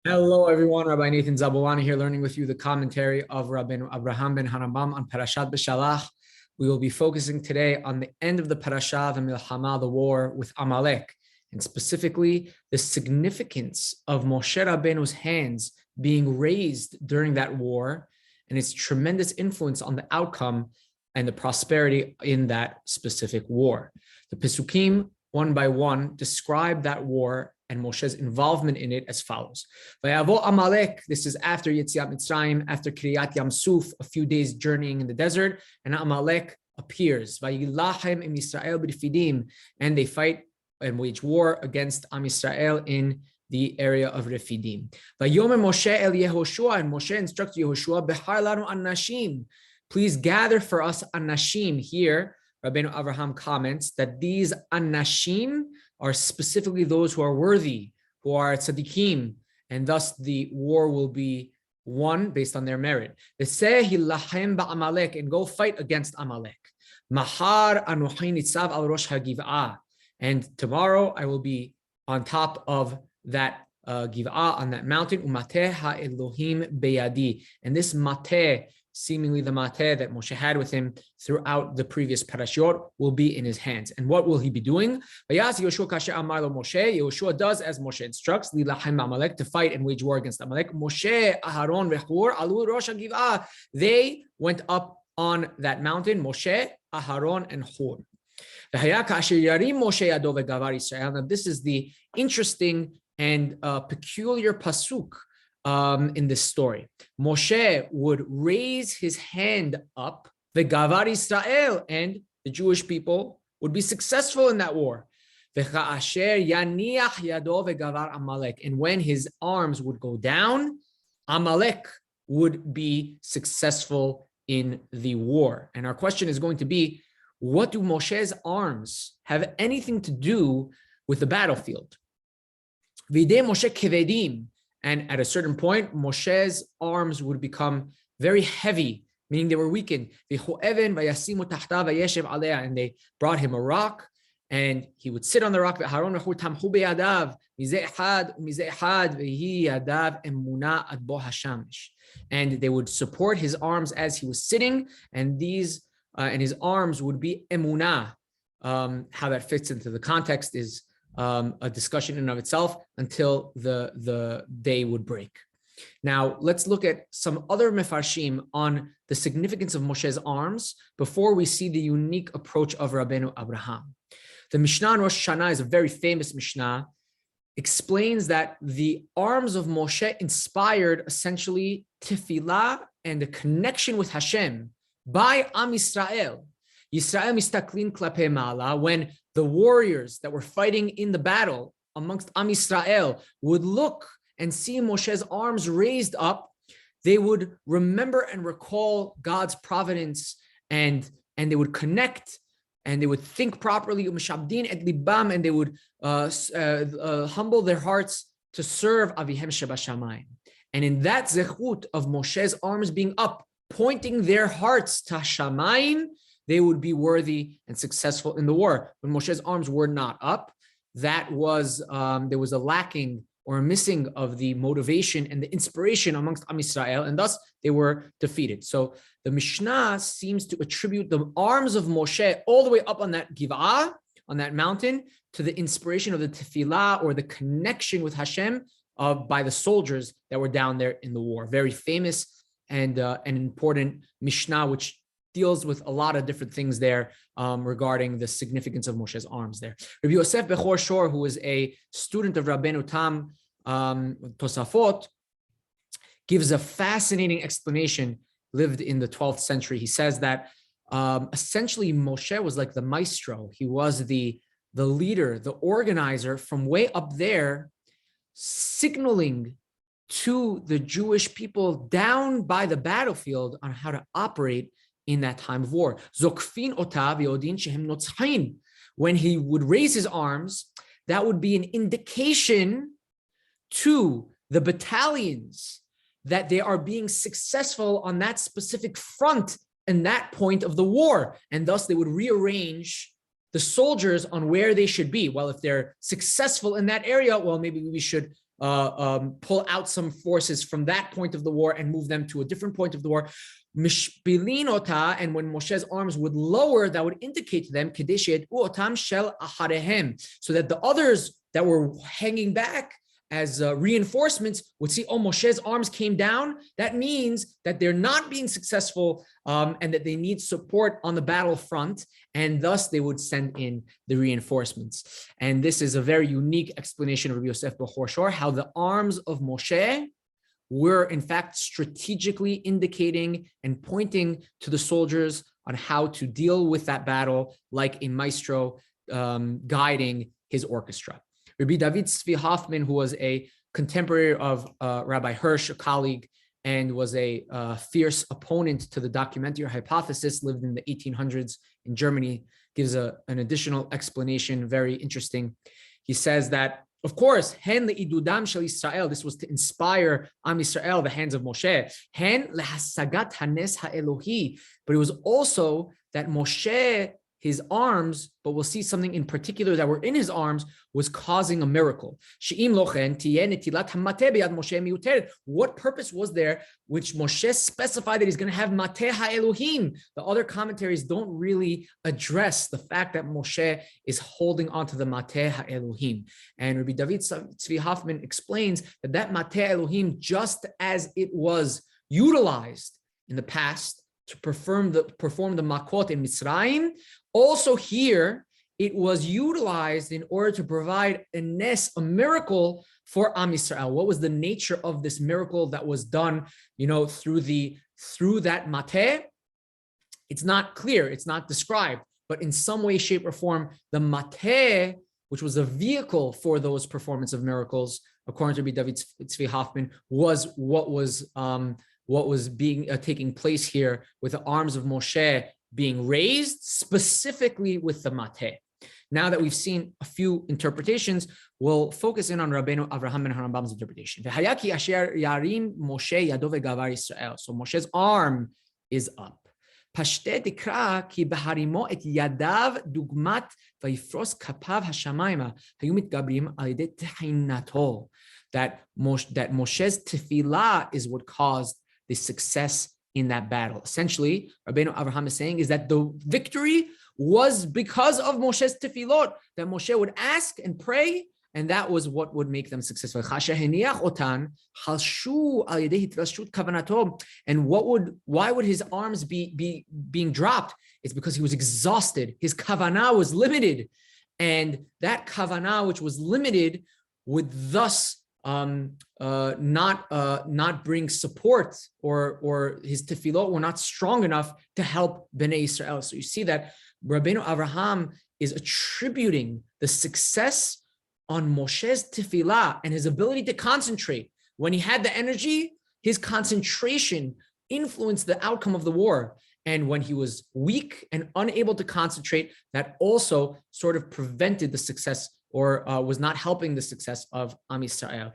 Hello, everyone. Rabbi Nathan Zaboulani here, learning with you the commentary of Rabbenu Abraham ben Harambam on Parashat Beshalah. We will be focusing today on the end of the Parasha, the Milchama, the war with Amalek, and specifically the significance of Moshe Rabbeinu's hands being raised during that war and its tremendous influence on the outcome and the prosperity in that specific war. The Pesukim, one by one, describe that war and Moshe's involvement in it as follows. Vayavo Amalek, this is after Yetziat Mitzrayim, after Kiryat Yamsuf, a few days journeying in the desert, and Amalek appears. Vayilachem im Yisrael b'Refidim, and they fight and wage war against Am Yisrael in the area of Refidim. Vayomer Moshe el Yehoshua, and Moshe instructs Yehoshua, Behar lanu anashim, please gather for us anashim. Here, Rabbeinu Abraham comments that these anashim are specifically those who are worthy, who are tzaddikim, and thus the war will be won based on their merit. And go fight against Amalek. Mahar anuchi nitzav al rosh hagiv'ah. And tomorrow I will be on top of that giv'ah, on that mountain. Umateh ha'elohim beyadi. And this mateh, seemingly the mateh that Moshe had with him throughout the previous parashot, will be in his hands. And what will he be doing? Yehoshua does as Moshe instructs, to fight and wage war against Amalek. Moshe, Aharon, Vehur, Alu, Rosh HaGiv'ah. They went up on that mountain, Moshe, Aharon, and Hur. Now this is the interesting and peculiar pasuk in this story. Moshe would raise his hand up, the Gavar Israel, and the Jewish people would be successful in that war. And when his arms would go down, Amalek would be successful in the war. And our question is going to be, what do Moshe's arms have anything to do with the battlefield? Videi Moshe kevedim. And at a certain point, Moshe's arms would become very heavy, meaning they were weakened. And they brought him a rock, and he would sit on the rock. And they would support his arms as he was sitting, and his arms would be emunah. How that fits into the context is a discussion in and of itself until the day would break. Now, let's look at some other mefarshim on the significance of Moshe's arms before we see the unique approach of Rabbeinu Abraham. The Mishnah in Rosh Hashanah is a very famous Mishnah, explains that the arms of Moshe inspired essentially tefillah and a connection with Hashem by Am Yisrael. Yisrael mistaklin klape ma'ala, when the warriors that were fighting in the battle amongst Am Yisrael would look and see Moshe's arms raised up, they would remember and recall God's providence, and they would connect, and they would think properly, and they would humble their hearts to serve Avihem Shebashamayim. And in that zechut of Moshe's arms being up, pointing their hearts to Shamayim, they would be worthy and successful in the war. When Moshe's arms were not up, that was there was a lacking or a missing of the motivation and the inspiration amongst Am Yisrael, and thus they were defeated. So the Mishnah seems to attribute the arms of Moshe all the way up on that giv'ah, on that mountain, to the inspiration of the tefillah or the connection with Hashem by the soldiers that were down there in the war. Very famous and an important Mishnah, which deals with a lot of different things there regarding the significance of Moshe's arms there. Rabbi Yosef Bechor Shor, who was a student of Rabbenu Tam Tosafot, gives a fascinating explanation, lived in the 12th century. He says that essentially Moshe was like the maestro. He was the leader, the organizer from way up there, signaling to the Jewish people down by the battlefield on how to operate in that time of war. When he would raise his arms, that would be an indication to the battalions that they are being successful on that specific front and that point of the war. And thus they would rearrange the soldiers on where they should be. Well, if they're successful in that area, well, maybe we should pull out some forces from that point of the war and move them to a different point of the war. Mishpilin ota, and when Moshe's arms would lower, that would indicate to them, otam shel acharehem, so that the others that were hanging back as reinforcements would see, oh, Moshe's arms came down. That means that they're not being successful and that they need support on the battlefront, and thus they would send in the reinforcements. And this is a very unique explanation of Rabbi Yosef Bechor Shor, how the arms of Moshe were in fact strategically indicating and pointing to the soldiers on how to deal with that battle, like a maestro guiding his orchestra. Rabbi David Tzvi Hoffman, who was a contemporary of Rabbi Hirsch, a colleague, and was a fierce opponent to the documentary hypothesis, lived in the 1800s in Germany, gives an additional explanation, very interesting. He says that, of course, hen le'idudam shel Yisrael, this was to inspire Am Yisrael, the hands of Moshe, hen lehasagat hanes ha'elohi, but it was also that Moshe, his arms, but we'll see something in particular that were in his arms, was causing a miracle. What purpose was there which Moshe specified that he's going to have mateh ha'elohim? The other commentaries don't really address the fact that Moshe is holding onto the mateh ha'elohim. And Rabbi David Tzvi Hoffman explains that that mateh Elohim, just as it was utilized in the past to perform the makot in Mitzrayim, also here, it was utilized in order to provide a miracle for Am Yisrael. What was the nature of this miracle that was done, through that mateh? It's not clear, it's not described, but in some way, shape, or form, the mateh, which was a vehicle for those performance of miracles, according to Rabbi David Tzvi Hoffman, was what was taking place here with the arms of Moshe being raised, specifically with the mateh. Now that we've seen a few interpretations, we'll focus in on Rabbenu Avraham and Harambam's interpretation. So Moshe's arm is up. That Moshe's tefillah is what caused the success in that battle. Essentially, Rabbeinu Avraham is saying is that the victory was because of Moshe's tefillot, that Moshe would ask and pray, and that was what would make them successful. And why would his arms be being dropped? It's because he was exhausted. His kavanah was limited, and that kavanah, which was limited, would thus not bring support, or his tefillot were not strong enough to help Bnei Israel. So you see that Rabbeinu Avraham is attributing the success on Moshe's tefillah and his ability to concentrate. When he had the energy, his concentration influenced the outcome of the war. And when he was weak and unable to concentrate, that also sort of prevented the success, or was not helping the success of Am Yisrael.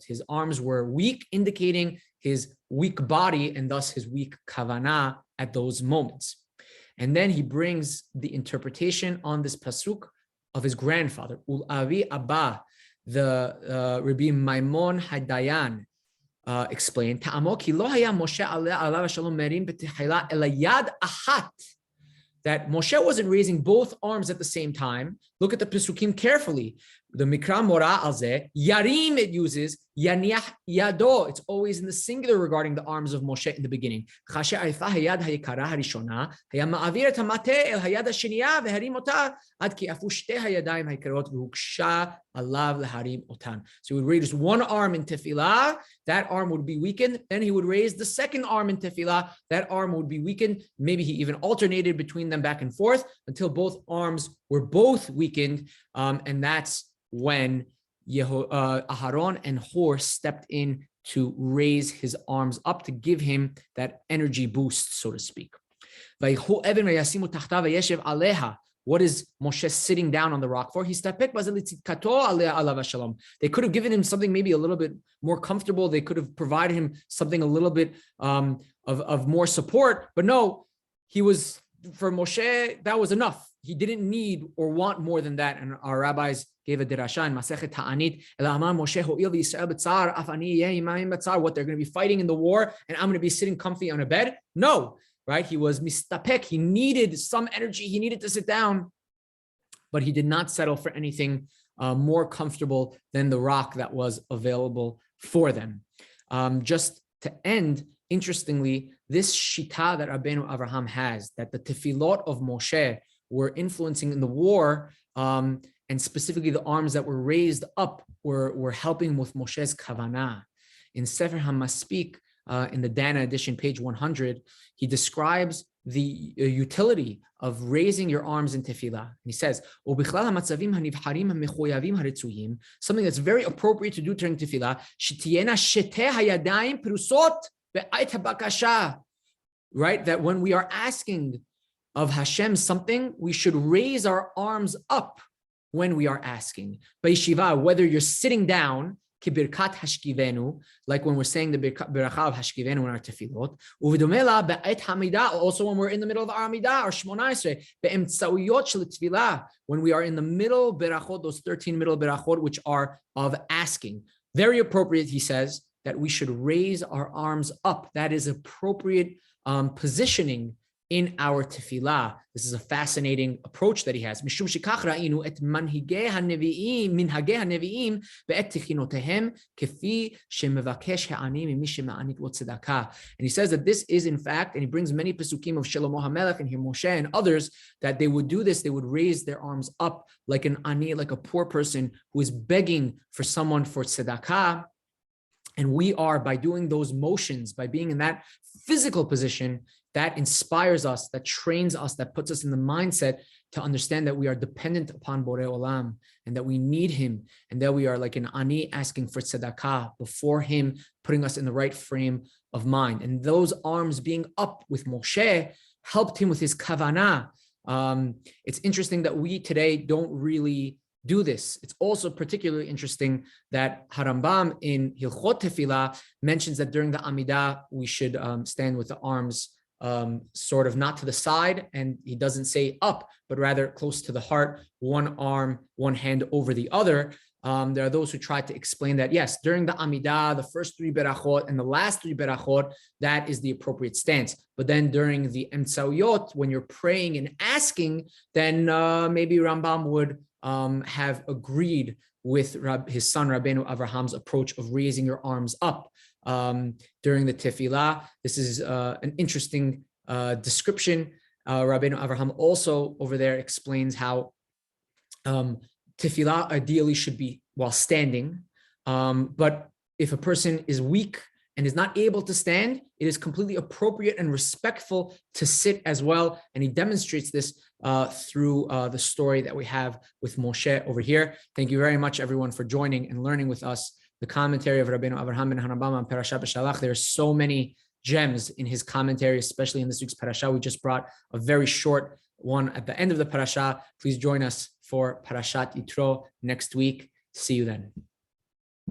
His arms were weak, indicating his weak body and thus his weak kavanah at those moments. And then he brings the interpretation on this pasuk of his grandfather, Ul-Avi Abba, the Rabbi Maimon Hadayan, explained, that Moshe wasn't raising both arms at the same time. Look at the Pesukim carefully. The Mikra Mora al Zeh, Yarim, it uses Yaniach Yado. It's always in the singular regarding the arms of Moshe in the beginning. So he would raise one arm in tefillah, that arm would be weakened. Then he would raise the second arm in tefillah, that arm would be weakened. Maybe he even alternated between them back and forth until both arms were both weakened. And that's when Aharon and Hor stepped in to raise his arms up to give him that energy boost, so to speak. What is Moshe sitting down on the rock for? They could have given him something maybe a little bit more comfortable. They could have provided him something a little bit of more support. But no, for Moshe, that was enough. he didn't need or want more than that. And our rabbis gave a dirasha in Masechet Ta'anit, what they're going to be fighting in the war, and I'm going to be sitting comfy on a bed. No, right? He was mistapek. He needed some energy. He needed to sit down, but he did not settle for anything more comfortable than the rock that was available for them. Just to end, interestingly, this shita that Rabbenu Avraham has, that the tefillot of Moshe were influencing in the war, and specifically the arms that were raised up were helping with Moshe's kavanah. In Sefer HaMaspik, in the Dana edition, page 100, he describes the utility of raising your arms in tefillah. And he says, something that's very appropriate to do during tefillah, right? That when we are asking of Hashem something, we should raise our arms up when we are asking. B'yeshiva, whether you're sitting down, kibirkat hashkivenu, like when we're saying the beracha of hashkivenu in our tefillot, uvidomela be'et hamida, also when we're in the middle of our amidah, or Shemona Esrei, be'emtzauyot shel tefillah, when we are in the middle berachot, those 13 middle berachot, which are of asking. Very appropriate, he says, that we should raise our arms up. That is appropriate positioning in our tefillah. This is a fascinating approach that he has. Mishum shekach ra'inu et minhagei hanevi'im be'et tichinoteihem kefi shemevakesh ha'ani mimi shema'anit lo tzedakah. And he says that this is in fact, and he brings many pesukim of Shlomo HaMelech and here Moshe and others, that they would do this, they would raise their arms up like an ani, like a poor person who is begging for someone for tzedakah. And we are, by doing those motions, by being in that physical position, that inspires us, that trains us, that puts us in the mindset to understand that we are dependent upon Borei Olam and that we need him, and that we are like an ani asking for tzedakah before him, putting us in the right frame of mind. And those arms being up with Moshe helped him with his kavanah. It's interesting that we today don't really do this. It's also particularly interesting that Harambam in Hilchot Tefillah mentions that during the Amidah, we should stand with the arms sort of not to the side, and he doesn't say up, but rather close to the heart, one arm, one hand over the other. There are those who try to explain that, yes, during the Amidah, the first 3 berachot and the last 3 berachot, that is the appropriate stance. But then during the Emtsauyot, when you're praying and asking, then maybe Rambam would have agreed with his son Rabbeinu Avraham's approach of raising your arms up during the tefillah. This is an interesting description. Rabbeinu Avraham also over there explains how tefillah ideally should be while standing, but if a person is weak and is not able to stand, it is completely appropriate and respectful to sit as well. And he demonstrates this through the story that we have with Moshe over here. Thank you very much, everyone, for joining and learning with us the commentary of Rabbeinu Avraham ben Harambam on Parashat Beshalah. There are so many gems in his commentary, especially in this week's parasha. We just brought a very short one at the end of the parasha. Please join us for Parashat Yitro next week. See you then.